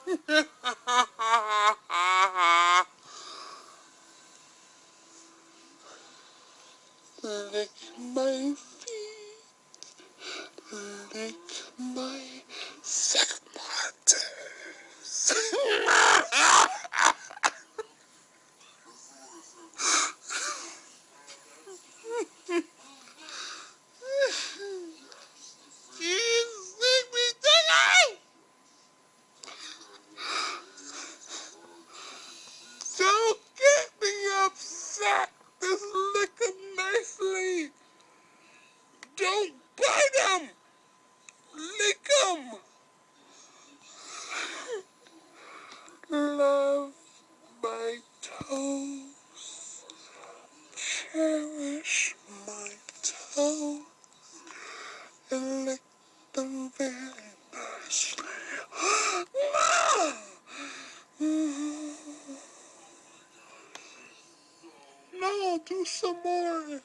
Lick my feet, lick my sack martyrs. You make me die! Don't get me upset! Just lick them nicely! Don't bite them! Lick them! Love my toes. Cherish my toes. And lick them very nicely. No! No, do some more.